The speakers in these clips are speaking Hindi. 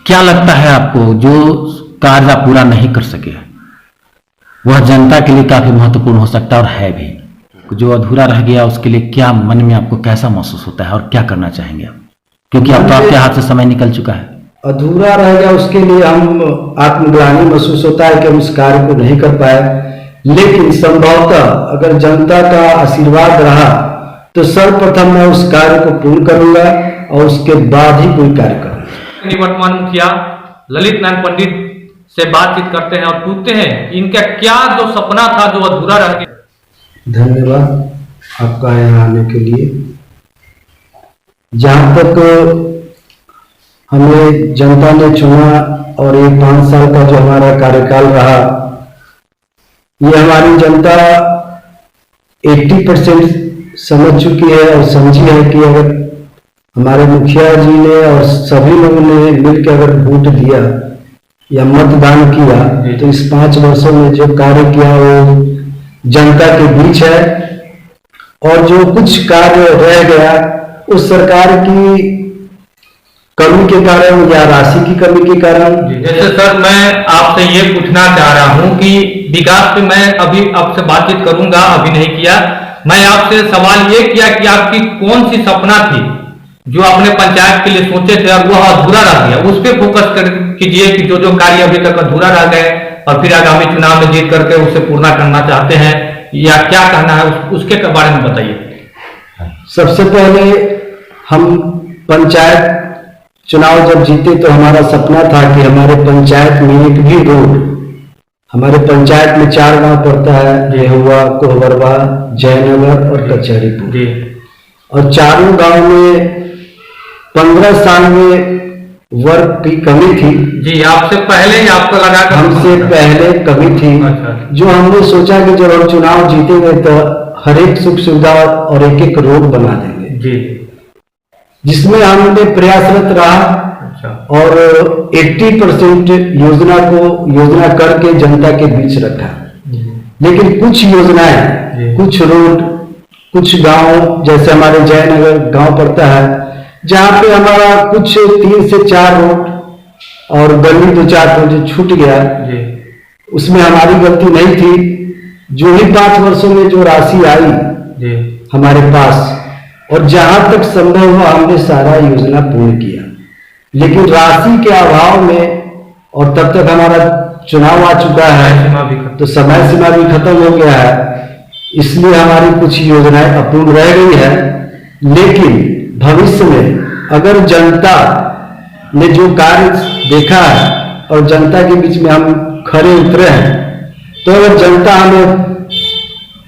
क्या लगता है आपको जो कार्य आप पूरा नहीं कर सके वह जनता के लिए काफी महत्वपूर्ण हो सकता है और है भी, जो अधूरा रह गया उसके लिए क्या मन में आपको कैसा महसूस होता है और क्या करना चाहेंगे आप, क्योंकि अब तो आपके हाथ से समय निकल चुका है। अधूरा रह गया उसके लिए हम आत्मग्लानि महसूस होता है कि हम उस कार्य को नहीं कर पाए, लेकिन संभवतः अगर जनता का आशीर्वाद रहा तो सर्वप्रथम मैं उस कार्य को पूर्ण करूंगा और उसके बाद ही कोई कार्य करूंगा। निवर्तमान मुखिया ललित नारायण पंडित से बातचीत करते हैं और पूछते हैं इनका क्या जो सपना था जो अधूरा रह गया। धन्यवाद आपका यहाँ आने के लिए। जहाँ तक हमें जनता ने चुना और ये 5 साल का जो हमारा कार्यकाल रहा, ये हमारी जनता 80% समझ चुकी है और समझी है कि अगर हमारे मुखिया जी ने और सभी लोगों ने मिलकर अगर वोट दिया या मतदान किया तो इस 5 वर्षों में जो कार्य किया वो जनता के बीच है, और जो कुछ कार्य रह गया उस सरकार की कमी के कारण या राशि की कमी के कारण। जैसे सर मैं आपसे ये पूछना चाह रहा हूँ कि विकास पे मैं अभी आपसे बातचीत करूंगा, अभी नहीं किया। मैं आपसे सवाल ये किया कि आपकी कौन सी सपना थी जो आपने पंचायत के लिए सोचे थे और वह अधूरा रह गया, उस पर फोकस कीजिए कि जो जो कार्य अभी तक अधूरा रह गए और फिर आगामी चुनाव में जीत करके उसे पूर्ण करना चाहते हैं, या क्या कहना है उसके बारे में बताइए। सबसे पहले हम पंचायत चुनाव जब जीते तो हमारा सपना था कि हमारे पंचायत में एक भी रोड, हमारे पंचायत में 4 गांव पड़ता है, रेहुआ, कोहबरवा, जयनगर और कचहरीपुर, और चारों गांव में 15 साल में वर्क की कमी थी। जी, आपसे पहले ही आपको लगा कि हमसे पहले कमी थी। अच्छा। जो हमने सोचा कि जब हम चुनाव जीतेंगे तो हर एक सुख सुविधा और एक एक रोड बना देंगे जी, जिसमें हमने प्रयासरत रहा। अच्छा। और 80% योजना करके जनता के बीच रखा, लेकिन कुछ योजनाएं, कुछ रोड, कुछ गांव, जैसे हमारे जयनगर गांव पड़ता है जहां पे हमारा कुछ 3 से 4 रोड और गली 2-4 रोड छूट गया, उसमें हमारी गलती नहीं थी। जो ही 5 वर्षों में जो राशि आई हमारे पास, और जहां तक संभव हुआ हमने सारा योजना पूर्ण किया, लेकिन राशि के अभाव में, और तब तक हमारा चुनाव आ चुका है तो समय सीमा भी खत्म हो गया है, इसलिए हमारी कुछ योजनाएं अपूर्ण रह गई है। लेकिन भविष्य में अगर जनता ने जो कार्य देखा है और जनता के बीच में हम खरे उतरे हैं, तो अगर जनता हमें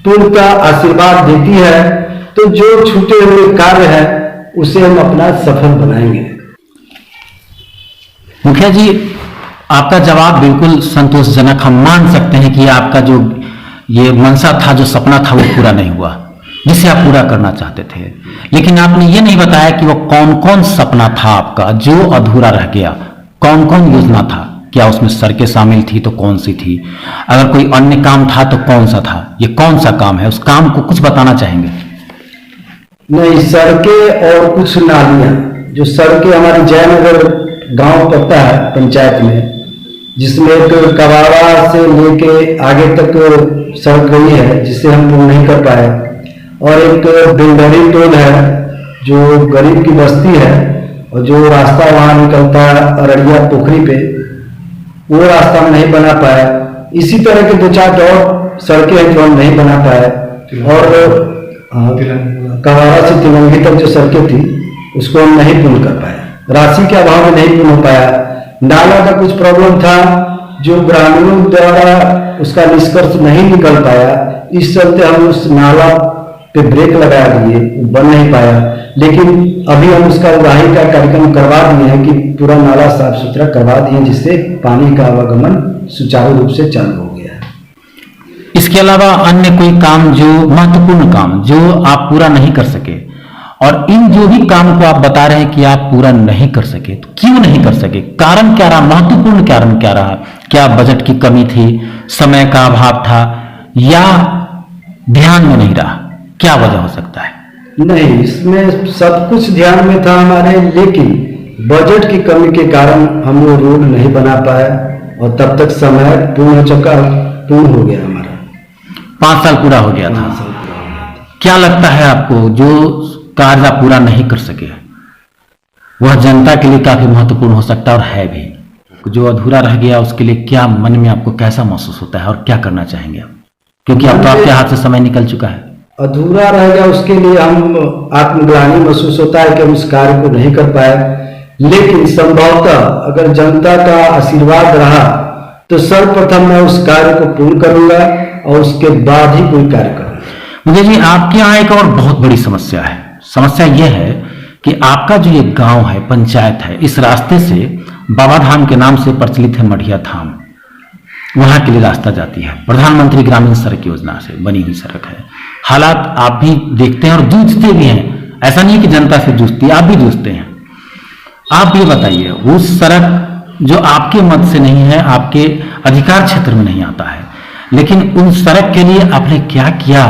पूर्णतः आशीर्वाद देती है तो जो छूटे हुए कार्य है उसे हम अपना सफल बनाएंगे। मुखिया जी, आपका जवाब बिल्कुल संतोषजनक, हम मान सकते हैं कि आपका जो ये मंशा था, जो सपना था, वो पूरा नहीं हुआ जिसे आप पूरा करना चाहते थे। लेकिन आपने ये नहीं बताया कि वो कौन कौन सपना था आपका जो अधूरा रह गया, कौन कौन योजना था, क्या उसमें सड़कें शामिल थी तो कौन सी थी, अगर कोई अन्य काम था तो कौन सा था, ये कौन सा काम है, उस काम को कुछ बताना चाहेंगे। नहीं, सड़कें और कुछ नालियां, जो सड़कें हमारी जयनगर गांव पड़ता है पंचायत में, जिसमें एक कबाड़ा से लेके आगे तक सड़क गई है जिसे हम पूर्ण नहीं कर पाए, और एक बिंदरी टोल है जो गरीब की बस्ती है और जो रास्ता वहां निकलता है अररिया पोखरी पे, वो रास्ता हम नहीं बना पाया। इसी तरह के 2-4 और सड़कें हैं जो हम नहीं बना पाए, और कवाड़ा से तिलंगी तक जो सड़कें थी उसको हम नहीं पूर्ण कर पाए, राशि के अभाव में नहीं पूर्ण हो पाया। नाला का कुछ प्रॉब्लम था जो ग्रामीणों द्वारा उसका निष्कर्ष नहीं निकल पाया, इस चलते हम उस नाला पे ब्रेक लगा दिए, बन नहीं पाया। लेकिन अभी हम उसका उड़ाही का कार्यक्रम करवा दिए हैं कि पूरा नाला साफ सुथरा करवा दिए, जिससे पानी का आवागमन सुचारू रूप से चालू हो गया है। इसके अलावा अन्य कोई काम, जो महत्वपूर्ण काम जो आप पूरा नहीं कर सके, और इन जो भी काम को आप बता रहे हैं कि आप पूरा नहीं कर सके, तो क्यों नहीं कर सके, कारण क्या रहा, महत्वपूर्ण कारण क्या रहा, क्या बजट की कमी थी, समय का अभाव था, या ध्यान में नहीं रहा, क्या वजह हो सकता है? नहीं, इसमें सब कुछ ध्यान में था हमारे, लेकिन बजट की कमी के कारण हम वो रोड नहीं बना पाए और तब तक समय पूर्ण हो गया हमारा। 5 साल पूरा हो गया था। 5 साल पूरा हो गया था। क्या लगता है आपको जो कार्य आप पूरा नहीं कर सके वह जनता के लिए काफी महत्वपूर्ण हो सकता है और है भी, जो अधूरा रह गया उसके लिए क्या मन में आपको कैसा महसूस होता है और क्या करना चाहेंगे आप, क्योंकि अब तो आपके हाथ से समय निकल चुका है। अधूरा रह गया उसके लिए हम आत्मग्लानि महसूस होता है कि हम उस कार्य को नहीं कर पाए, लेकिन संभवतः अगर जनता का आशीर्वाद रहा तो सर्वप्रथम मैं उस कार्य को पूर्ण करूंगा और उसके बाद ही कोई कार्य करूंगा। मुझे जी आपके यहाँ एक और बहुत बड़ी समस्या है। समस्या यह है कि आपका जो ये गांव है, पंचायत है, इस रास्ते से बाबा धाम के नाम से प्रचलित है मढ़िया धाम, वहां के लिए रास्ता जाती है। प्रधानमंत्री ग्रामीण सड़क योजना से बनी हुई सड़क है। हालात आप भी देखते हैं और जूझते भी हैं, ऐसा नहीं है कि जनता से जूझती है, आप भी जूझते हैं। आप ये बताइए, उस सड़क जो आपके मत से नहीं है, आपके अधिकार क्षेत्र में नहीं आता है, लेकिन उन सड़क के लिए आपने क्या किया?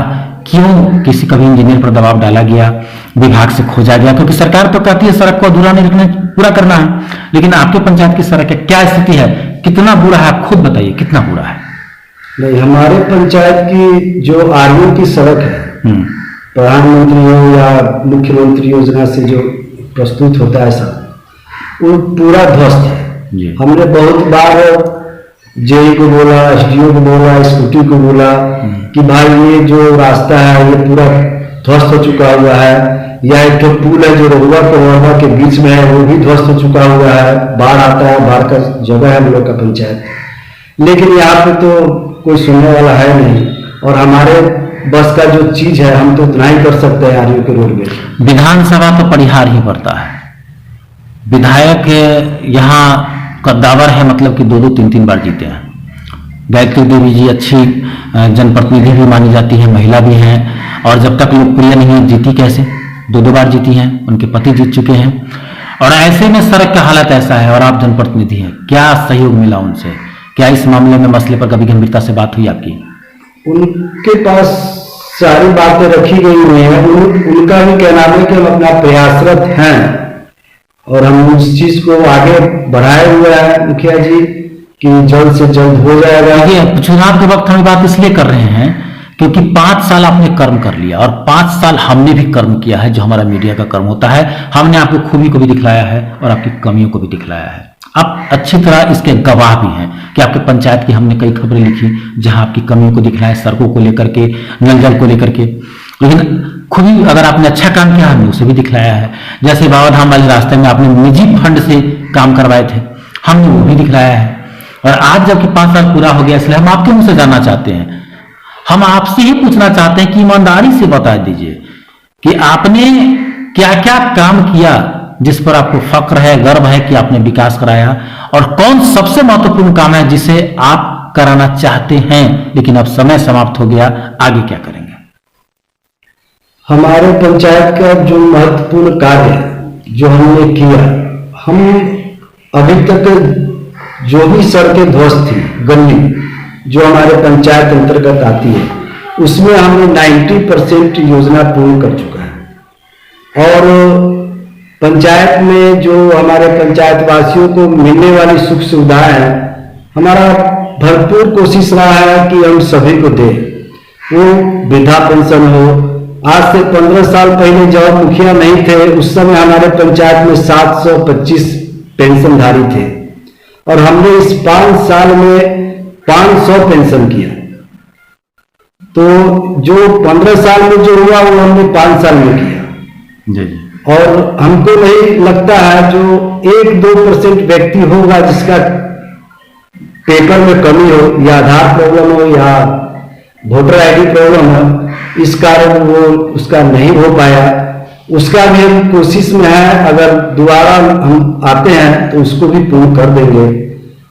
क्यों किसी कभी इंजीनियर पर दबाव डाला गया, विभाग से खोजा गया? क्योंकि सरकार तो कहती है सड़क को अधूरा नहीं रखना, पूरा करना है, लेकिन आपके पंचायत की सड़क है, क्या स्थिति है, कितना बुरा है, आप खुद बताइए कितना बुरा है। नहीं, हमारे पंचायत की जो आर्मी की सड़क है, प्रधानमंत्री हो या मुख्यमंत्री योजना से जो प्रस्तुत होता है सब, वो पूरा ध्वस्त है। हमने बहुत बार जेई को बोला, एसडीओ को बोला, स्कूटी को बोला कि भाई ये जो रास्ता है ये पूरा ध्वस्त हो चुका हुआ है, या एक तो पुल है जो रहुआ कोरबा के बीच में है वो भी ध्वस्त हो चुका हुआ है, बाढ़ आता है, बाढ़ का जगह है हम लोग का पंचायत, लेकिन यहाँ पे तो कोई सुनने वाला है नहीं। और हमारे बस का जो चीज है हम तो उतना ही कर सकते हैं आर्मी के रोड में। विधानसभा तो परिहार ही पड़ता है, विधायक यहाँ कद्दावर है, मतलब कि 2-2, 3-3 बार जीते हैं। गायत्री देवी जी अच्छी जनप्रतिनिधि भी मानी जाती है, महिला भी हैं, और जब तक लोकप्रिय नहीं है जीती कैसे? 2-2 बार जीती हैं, उनके पति जीत चुके हैं, और ऐसे में सड़क का हालत ऐसा है और आप जनप्रतिनिधि हैं। क्या सहयोग मिला उनसे? क्या इस मामले में मसले पर कभी गंभीरता से बात हुई आपकी? उनके पास सारी बातें रखी गई हुई हैं, उनका भी कहना है कि हम अपना प्रयासरत हैं और हम उस चीज को आगे बढ़ाए हुए हैं मुखिया जी कि जल्द से जल्द हो जाएगा। ये चुनाव के वक्त हम बात इसलिए कर रहे हैं क्योंकि 5 साल आपने कर्म कर लिया और 5 साल हमने भी कर्म किया है, जो हमारा मीडिया का कर्म होता है। हमने आपकी खूबी को भी दिखलाया है और आपकी कमियों को भी दिखलाया है। आप अच्छी तरह इसके गवाह भी हैं कि आपके पंचायत की हमने कई खबरें लिखी जहां आपकी कमियों को दिखलाया, सड़कों को लेकर के, नल जल को लेकर के, लेकिन खूबी अगर आपने अच्छा काम किया हमने उसे भी दिखलाया है। जैसे बाबा धाम वाले रास्ते में आपने निजी फंड से काम करवाए थे, हमने वो भी दिखलाया है। और आज जबकि 5 साल पूरा हो गया, इसलिए हम आपके मुंह से जानना चाहते हैं, हम आपसे ही पूछना चाहते हैं कि ईमानदारी से बता दीजिए कि आपने क्या क्या काम किया जिस पर आपको फक्र है, गर्व है कि आपने विकास कराया, और कौन सबसे महत्वपूर्ण काम है जिसे आप कराना चाहते हैं लेकिन अब समय समाप्त हो गया, आगे क्या करेंगे? हमारे पंचायत का जो महत्वपूर्ण कार्य है जो हमने किया, हम अभी तक जो भी सड़कें ध्वस्त थी, गली जो हमारे पंचायत अंतर्गत आती है, उसमें हमने 90% योजना पूर्ण कर चुका है। और पंचायत में जो हमारे पंचायत वासियों को मिलने वाली सुख सुविधाएं हैं, हमारा भरपूर कोशिश रहा है कि हम सभी को दें। वो वृद्धा पेंशन हो, आज से 15 साल पहले जब मुखिया नहीं थे उस समय हमारे पंचायत में 725 पेंशनधारी थे और हमने इस 5 साल में 500 पेंशन किया। तो जो 15 साल में जो हुआ वो हमने 5 साल में किया जी। और हमको नहीं लगता है जो 1-2% व्यक्ति होगा जिसका पेपर में कमी हो या आधार प्रॉब्लम हो या वोटर आईडी प्रॉब्लम हो, इस कारण वो उसका नहीं हो पाया, उसका भी हम कोशिश में है। अगर दोबारा हम आते हैं तो उसको भी पूर्ण कर देंगे।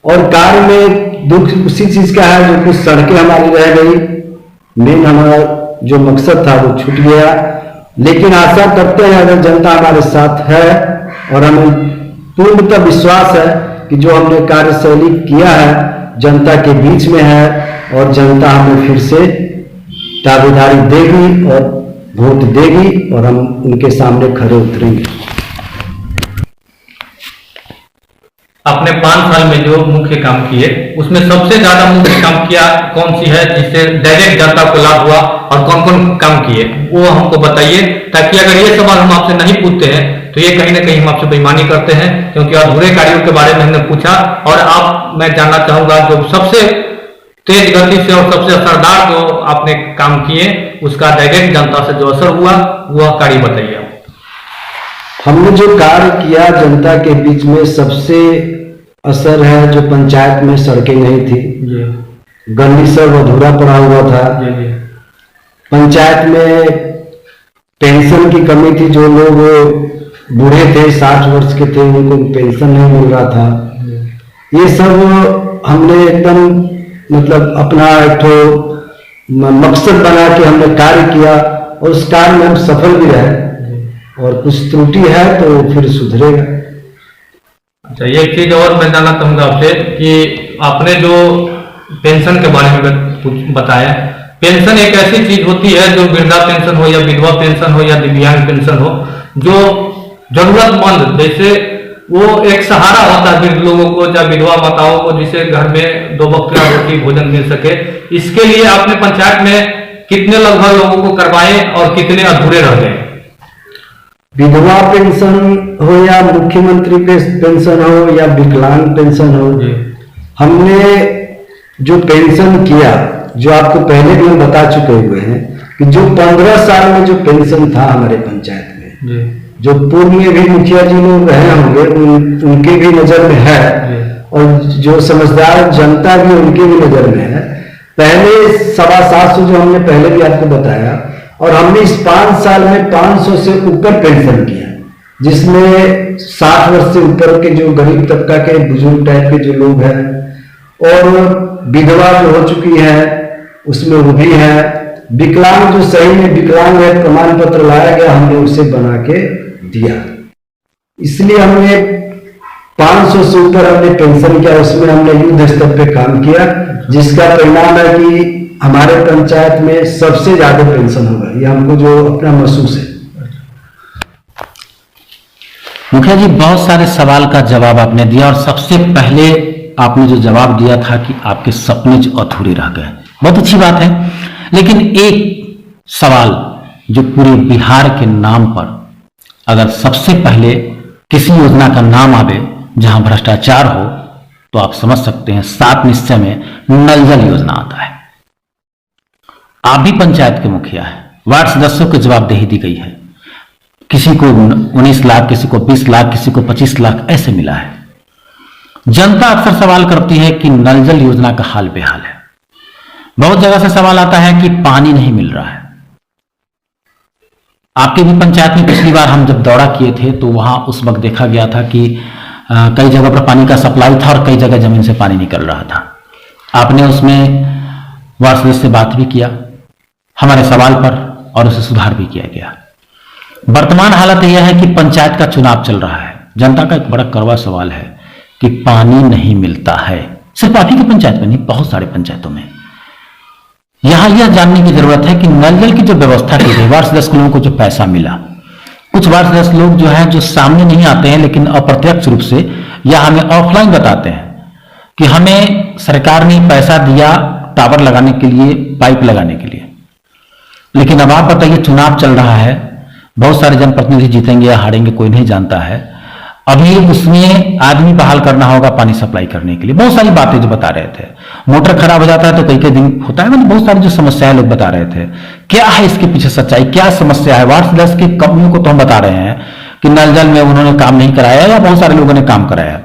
और कार्य में दुख उसी चीज का है जो कुछ सड़कें हमारी रह गई, मेन हमारा जो मकसद था वो छूट गया। लेकिन आशा करते हैं अगर जनता हमारे साथ है और हमें पूर्णतः विश्वास है कि जो हमने कार्यशैली किया है जनता के बीच में है और जनता हमें फिर से दावेदारी देगी और वोट देगी और हम उनके सामने खड़े उतरेंगे। अपने 5 साल में जो मुख्य काम किए उसमें सबसे ज्यादा मुख्य काम किया कौन सी है जिससे डायरेक्ट जनता को लाभ हुआ, और कौन कौन काम किए वो हमको बताइए, ताकि अगर ये सवाल हम आपसे नहीं पूछते हैं तो ये कहीं ना कहीं हम आपसे बेईमानी करते हैं, क्योंकि अधूरे कार्यों के बारे में हमने पूछा। और आप मैं जानना चाहूंगा जो सबसे तेज गति से और सबसे असरदार जो आपने काम किए उसका डायरेक्ट जनता से जो असर हुआ वह कार्य बताइए आप। हमने जो कार्य किया जनता के बीच में सबसे असर है जो पंचायत में सड़कें नहीं थी, गली सब अधूरा पड़ा हुआ था। पंचायत में पेंशन की कमी थी, जो लोग बूढ़े थे 60 वर्ष के थे उनको पेंशन नहीं मिल रहा था। ये सब हमने एकदम मतलब अपना एक मकसद बना के हमने कार्य किया, और उस कार्य में हम सफल भी रहे, और कुछ त्रुटि है तो फिर सुधरेगा। अच्छा, एक चीज और मैं जानना चाहूंगा आपसे कि आपने जो पेंशन के बारे में कुछ बताया, पेंशन एक ऐसी चीज होती है जो वृद्धा पेंशन हो या विधवा पेंशन हो या दिव्यांग पेंशन हो, जो जरूरतमंद जैसे वो एक सहारा होता है वृद्ध लोगों को या विधवा माताओं को, जिसे घर में 2 वक्त का रोटी भोजन मिल सके। इसके लिए आपने पंचायत में कितने लगभग लोगों को करवाए और कितने अधूरे रह गए? विधवा पेंशन हो या मुख्यमंत्री पेंशन हो या विकलांग पेंशन हो, हमने जो पेंशन किया, जो आपको पहले भी हम बता चुके हुए हैं कि जो 15 साल में जो पेंशन था हमारे पंचायत में, जो पूर्व में भी मुखिया जी लोग रहे होंगे उनके भी नजर में है, और जो समझदार जनता भी उनके भी नजर में है। पहले 750 जो हमने पहले भी आपको बताया, और हमने इस 5 साल में 500 से ऊपर पेंशन किया, जिसमें 60 वर्ष से ऊपर के जो गरीब तबका के बुजुर्ग टाइप के जो लोग हैं, और विधवा जो हो चुकी है उसमें वो भी है, विकलांग जो सही में विकलांग है प्रमाण पत्र लाया गया, हमने उसे बना के दिया। इसलिए हमने 500 से ऊपर हमने पेंशन किया, उसमें हमने युद्ध स्तर पे काम किया, जिसका परिणाम है कि हमारे पंचायत में सबसे ज्यादा पेंशन होगा, ये हमको जो अपना महसूस है। मुखिया जी, बहुत सारे सवाल का जवाब आपने दिया, और सबसे पहले आपने जो जवाब दिया था कि आपके सपने जो अधूरे रह गए, बहुत अच्छी बात है। लेकिन एक सवाल जो पूरे बिहार के नाम पर अगर सबसे पहले किसी योजना का नाम आवे जहां भ्रष्टाचार हो, तो आप समझ सकते हैं 7 निश्चय में नल जल योजना आता है। आप भी पंचायत के मुखिया हैं, वार्ड सदस्यों को जवाबदेही दी गई है, किसी को 19 लाख, किसी को 20 लाख, किसी को 25 लाख ऐसे मिला है। जनता अक्सर सवाल करती है कि नल जल योजना का हाल बेहाल है। बहुत जगह से सवाल आता है कि पानी नहीं मिल रहा है। आपके भी पंचायत में पिछली बार हम जब दौरा किए थे तो वहां उस वक्त देखा गया था कि कई जगह पर पानी का सप्लाई था और कई जगह जमीन से पानी निकल रहा था। आपने उसमें वार्ड सदस्य से बात भी किया हमारे सवाल पर, और उसे सुधार भी किया गया। वर्तमान हालत यह है कि पंचायत का चुनाव चल रहा है। जनता का एक बड़ा कड़वा सवाल है कि पानी नहीं मिलता है। सिर्फ आप ही की पंचायत में नहीं, बहुत सारे पंचायतों में। यहां यह जानने की जरूरत है कि नल जल की जो व्यवस्था की गई, वार्ड सदस्य लोगों को जो पैसा मिला, कुछ वार्ड सदस्य लोग जो है जो सामने नहीं आते हैं, लेकिन अप्रत्यक्ष रूप से या हमें ऑफलाइन बताते हैं कि हमें सरकार ने पैसा दिया टावर लगाने के लिए, पाइप लगाने के लिए। लेकिन अब आप बताइए, चुनाव चल रहा है, बहुत सारे जनप्रतिनिधि जीतेंगे या हारेंगे कोई नहीं जानता है। अभी उसमें आदमी बहाल करना होगा पानी सप्लाई करने के लिए, बहुत सारी बातें जो बता रहे थे। मोटर खराब हो जाता है तो कई कई दिन होता है, मतलब बहुत सारी जो समस्याएं लोग बता रहे थे। क्या है इसके पीछे सच्चाई, क्या समस्या है? वार्ड सदस्य की कमियों को तो हम बता रहे हैं कि नल जल में उन्होंने काम नहीं कराया या बहुत सारे लोगों ने काम कराया,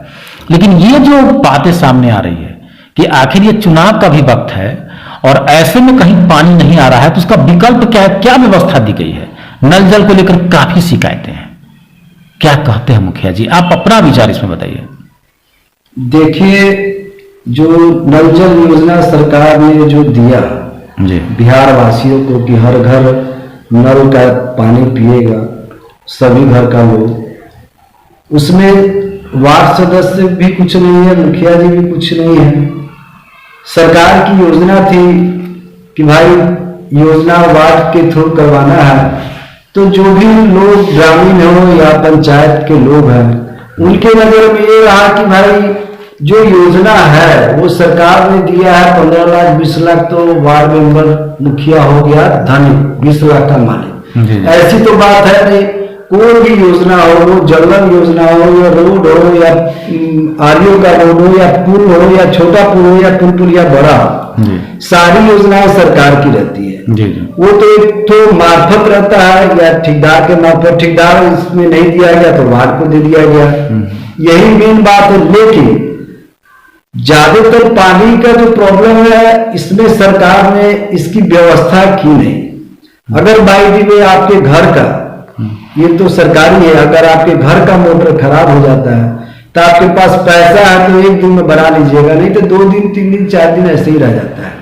लेकिन ये जो बातें सामने आ रही है कि आखिर ये चुनाव का भी वक्त है और ऐसे में कहीं पानी नहीं आ रहा है, तो उसका विकल्प क्या है, क्या व्यवस्था दी गई है? नल जल को लेकर काफी शिकायतें हैं। क्या कहते हैं मुखिया जी, आप अपना विचार इसमें बताइए। देखिए, जो नल जल योजना सरकार ने जो दिया जी बिहार वासियों को कि हर घर नल का पानी पिएगा सभी घर का लोग, उसमें वार्ड सदस्य भी कुछ नहीं है, मुखिया जी भी कुछ नहीं है। सरकार की योजना थी कि भाई योजना वार्ड के थ्रू करवाना है, तो जो भी लोग ग्रामीण हो या पंचायत के लोग हैं उनके नजर में ये रहा कि भाई जो योजना है वो सरकार ने दिया है 15 लाख 20 लाख, तो वार्ड मेंबर मुखिया हो गया धनी 20 लाख का मालिक। ऐसी तो बात है नहीं। कोई भी योजना हो, वो जंगल योजना हो या रोड हो या आरियो का रोड हो या पुल हो या छोटा पुल हो या पुल या बड़ा हो, सारी योजनाएं सरकार की रहती है। जी। वो तो एक तो मार्फत रहता है या ठेकेदार के मार्फत, ठेकेदार इसमें नहीं दिया गया तो वार्ड को दे दिया गया, यही मेन बात है। लेकिन ज्यादातर पानी का जो प्रॉब्लम है इसमें सरकार ने इसकी व्यवस्था की नहीं। अगर बाई दी वे आपके घर का, ये तो सरकारी है, अगर आपके घर का मोटर खराब हो जाता है तो आपके पास पैसा है तो एक दिन में बना लीजिएगा, नहीं तो 2 दिन 3 दिन 4 दिन ऐसे ही रह जाता है।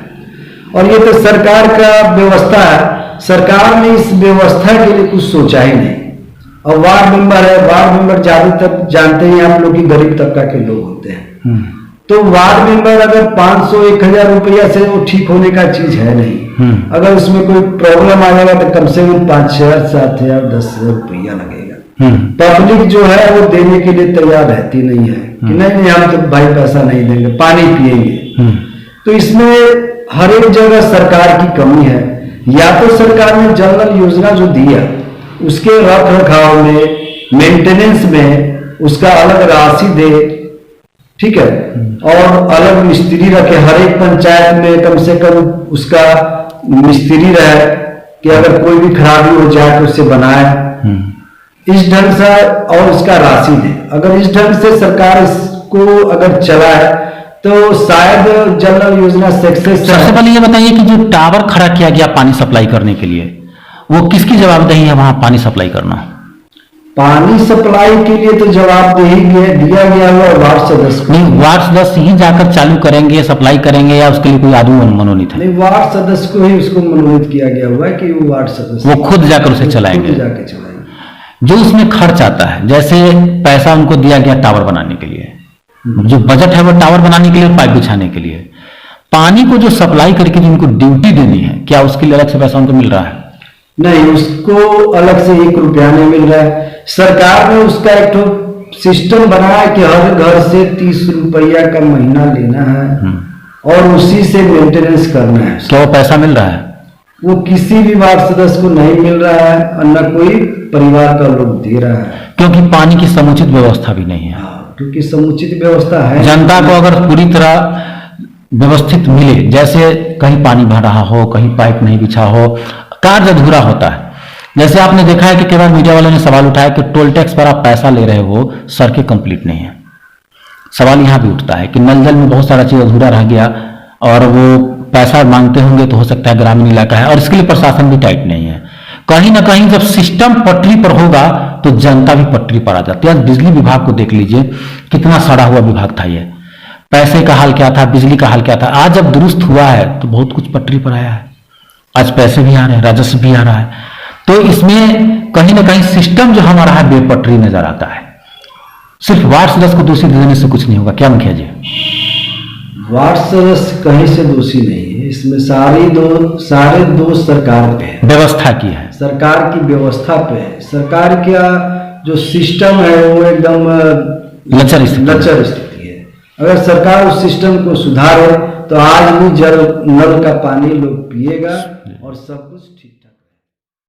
और ये तो सरकार का व्यवस्था है, सरकार ने इस व्यवस्था के लिए कुछ सोचा ही नहीं। और वार्ड मेंबर है, वार्ड मेंबर ज्यादातर जानते हैं आप लोग की गरीब तबका के लोग होते हैं, तो वार्ड मेंबर अगर 500-1000 रुपया से वो ठीक होने का चीज है नहीं। अगर उसमें कोई प्रॉब्लम आ जाएगा तो कम से कम 5000 7000 10,000 रुपया लगेगा। पब्लिक जो है वो देने के लिए तैयार रहती नहीं है कि नहीं हम तो भाई पैसा नहीं देंगे, पानी पिएंगे। तो इसमें हर एक जगह सरकार की कमी है। या तो सरकार ने जंगल योजना जो दिया उसके रख रखाव में, मेंटेनेंस में उसका अलग राशि दे, ठीक है, और अलग मिस्त्री रखे। हर एक पंचायत में कम से कम उसका मिस्त्री रहे कि अगर कोई भी खराबी हो जाए तो उसे बनाए इस ढंग से, और उसका राशि दे। अगर इस ढंग से सरकार इसको अगर चलाए तो शायद जल योजना सक्सेस। सबसे पहले ये बताइए कि जो टावर खड़ा किया गया पानी सप्लाई करने के लिए, वो किसकी जवाबदेही है वहां पानी सप्लाई करना? पानी सप्लाई के लिए तो जवाबदेही दिया गया हुआ वार्ड सदस्य। नहीं, वार्ड सदस्य ही जाकर चालू करेंगे, सप्लाई करेंगे, या उसके लिए कोई आदमी मनोनीत है? नहीं, वार्ड सदस्य को ही उसको मनोनीत किया गया हुआ है कि वो वार्ड सदस्य वो खुद जाकर उसे चलाएंगे। जाके चलाएंगे। जो उसमें खर्च आता है, जैसे पैसा उनको दिया गया टावर बनाने के लिए, जो बजट है वो टावर बनाने के लिए, पाइप बिछाने के लिए, पानी को जो सप्लाई करके जिनको ड्यूटी देनी है, क्या उसके लिए अलग से पैसा उनको मिल रहा है? नहीं, उसको अलग से 1 रुपया नहीं मिल रहा है। सरकार ने उसका एक तो सिस्टम बनाया कि हर घर से 30 रुपया का महीना लेना है और उसी से मेंटेनेंस करना है। क्या वो पैसा मिल रहा है? वो किसी भी वार्ड सदस्य को नहीं मिल रहा है और न कोई परिवार का लोग दे रहा है, क्योंकि पानी की समुचित व्यवस्था भी नहीं है। क्योंकि समुचित व्यवस्था है। जनता को अगर पूरी तरह व्यवस्थित मिले, जैसे कहीं पानी भर रहा हो, कहीं पाइप नहीं बिछा हो, कार्य अधूरा होता है। जैसे आपने देखा है कि कई बार मीडिया वालों ने सवाल उठाया कि टोल टैक्स पर आप पैसा ले रहे हो, सड़कें कंप्लीट नहीं है। सवाल यहां भी उठता है कि नल जल में बहुत सारा चीज अधूरा रह गया और वो पैसा मांगते होंगे तो हो सकता है ग्रामीण इलाका है और इसके लिए प्रशासन भी टाइट नहीं है। कहीं ना कहीं जब सिस्टम पटरी पर होगा तो जनता भी पटरी पर आ जाती है। बिजली विभाग को देख लीजिए, कितना सड़ा हुआ विभाग था ये। पैसे का हाल क्या था, बिजली का हाल क्या था। आज जब दुरुस्त हुआ है तो बहुत कुछ पटरी पर आया है। आज पैसे भी आ रहे हैं, राजस्व भी आ रहा है। तो इसमें कहीं ना कहीं सिस्टम जो हमारा है बेपटरी नजर आता है। सिर्फ वार्ड सदस्य को दोषी देने से कुछ नहीं होगा, क्या मुखिया जी? वार्ड सदस्य कहीं से दोषी नहीं है, इसमें सारे दोष सरकार पे है, व्यवस्था की है, सरकार की व्यवस्था पे है। सरकार का जो सिस्टम है वो एकदम लचर स्थिति है। अगर सरकार उस सिस्टम को सुधारे तो आज भी नल का पानी लोग पिएगा और सब कुछ ठीक।